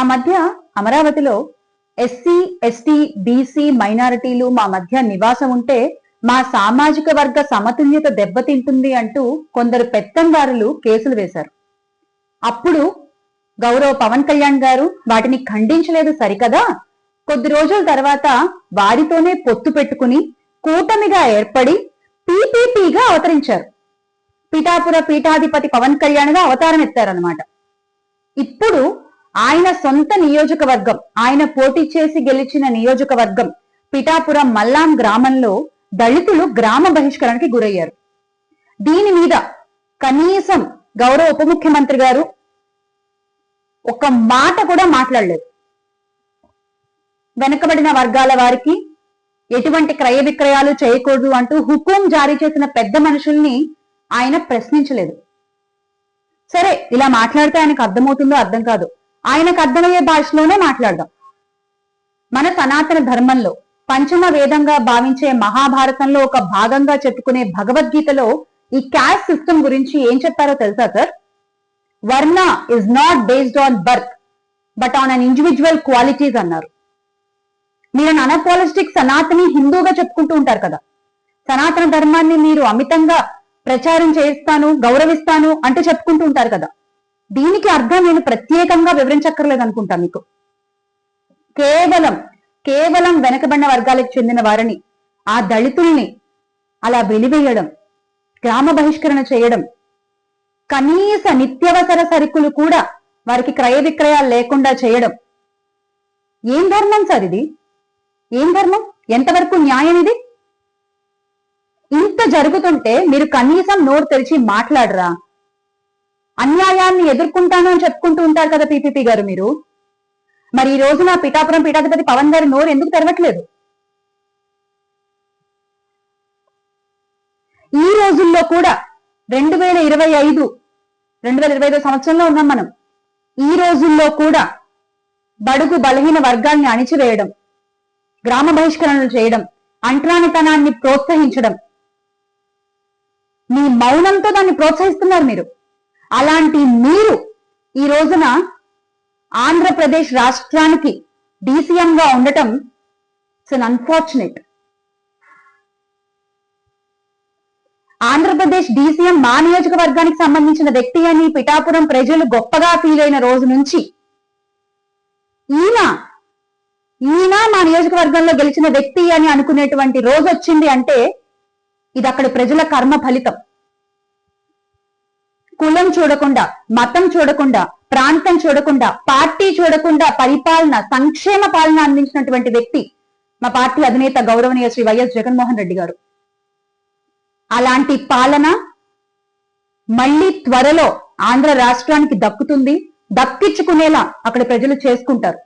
ఆ మధ్య అమరావతిలో ఎస్సీ ఎస్టీ బీసీ మైనారిటీలు మా మధ్య నివాసం ఉంటే మా సామాజిక వర్గ సమతుల్యత దెబ్బతింటుంది అంటూ కొందరు పెత్తందారులు కేసులు వేశారు. అప్పుడు గౌరవ పవన్ కళ్యాణ్ గారు వాటిని ఖండించలేదు సరికదా, కొద్ది రోజుల తర్వాత వారితోనే పొత్తు పెట్టుకుని కూటమిగా ఏర్పడి పీపీపీగా అవతరించారు. పిఠాపుర పీఠాధిపతి పవన్ కళ్యాణ్ గా అవతారం ఎత్తారనమాట. ఇప్పుడు ఆయన సొంత నియోజకవర్గం, ఆయన పోటీ చేసి గెలిచిన నియోజకవర్గం పిఠాపురం మల్లాం గ్రామంలో దళితులు గ్రామ బహిష్కరణకి గురయ్యారు. దీని మీద కనీసం గౌరవ ఉప ముఖ్యమంత్రి గారు ఒక మాట కూడా మాట్లాడలేదు. వెనుకబడిన వర్గాల వారికి ఎటువంటి క్రయ విక్రయాలు చేయకూడదు అంటూ హుకుం జారీ చేసిన పెద్ద మనుషుల్ని ఆయన ప్రశ్నించలేదు. సరే, ఇలా మాట్లాడితే ఆయనకు అర్థమవుతుందో అర్థం కాదు, ఆయనకు అర్థమయ్యే భాషలోనే మాట్లాడదాం. మన సనాతన ధర్మంలో పంచమ వేదంగా భావించే మహాభారతంలో ఒక భాగంగా చెప్పుకునే భగవద్గీతలో ఈ క్యాస్ట్ సిస్టమ్ గురించి ఏం చెప్పారో తెలుసా సార్? వర్ణ is not based on birth but on an individual qualities అన్నారు. మీరు అనపాలిస్టిక్ సనాతని హిందూగా చెప్పుకుంటూ ఉంటారు కదా, సనాతన ధర్మాన్ని మీరు అమితంగా ప్రచారం చేస్తాను, గౌరవిస్తాను అంటూ చెప్పుకుంటూ ఉంటారు కదా. దీనికి అర్థం నేను ప్రత్యేకంగా వివరించక్కర్లేదు అనుకుంటా మీకు. కేవలం వెనకబడిన వర్గాలకు చెందిన వారిని, ఆ దళితుల్ని అలా వెలివేయడం, గ్రామ బహిష్కరణ చేయడం, కనీస నిత్యవసర సరుకులు కూడా వారికి క్రయ విక్రయాలు లేకుండా చేయడం ఏం ధర్మం సార్ ఇది? ఏం ధర్మం? ఎంతవరకు న్యాయం ఇది? ఇంత జరుగుతుంటే మీరు కనీసం నోరు తెరిచి మాట్లాడరా? అన్యాయాన్ని ఎదుర్కొంటాను అని చెప్పుకుంటూ ఉంటారు కదా పీపీపీ గారు మీరు. మరి ఈ రోజున పిఠాపురం పీఠాధిపతి పవన్ గారి నోరు ఎందుకు తెరవట్లేదు? ఈ రోజుల్లో కూడా 2025 సంవత్సరంలో ఉన్నాం మనం. ఈ రోజుల్లో కూడా బడుగు బలహీన వర్గాల్ని అణిచివేయడం, గ్రామ బహిష్కరణలు చేయడం, అంటరానితనాన్ని ప్రోత్సహించడం, మీ మౌనంతో దాన్ని ప్రోత్సహిస్తున్నారు మీరు. అలాంటి మీరు ఈ రోజున ఆంధ్రప్రదేశ్ రాష్ట్రానికి డీసీఎం గా ఉండటం it's an unfortunate. Andhra Pradesh DCM మా నియోజకవర్గానికి సంబంధించిన వ్యక్తి అని పిఠాపురం ప్రజలు గొప్పగా ఫీల్ అయిన రోజు నుంచి ఈయన మా నియోజకవర్గంలో గెలిచిన వ్యక్తి అని అనుకునేటువంటి రోజు వచ్చింది అంటే ఇది అక్కడ ప్రజల కర్మ ఫలితం. కులం చూడకుండా, మతం చూడకుండా, ప్రాంతం చూడకుండా, పార్టీ చూడకుండా పరిపాలన, సంక్షేమ పాలన అందించినటువంటి వ్యక్తి మా పార్టీ అధినేత గౌరవనీయ శ్రీ వైఎస్ జగన్మోహన్ రెడ్డి గారు. అలాంటి పాలన మళ్ళీ త్వరలో ఆంధ్ర రాష్ట్రానికి దక్కుతుంది, దక్కించుకునేలా అక్కడ ప్రజలు చేసుకుంటారు.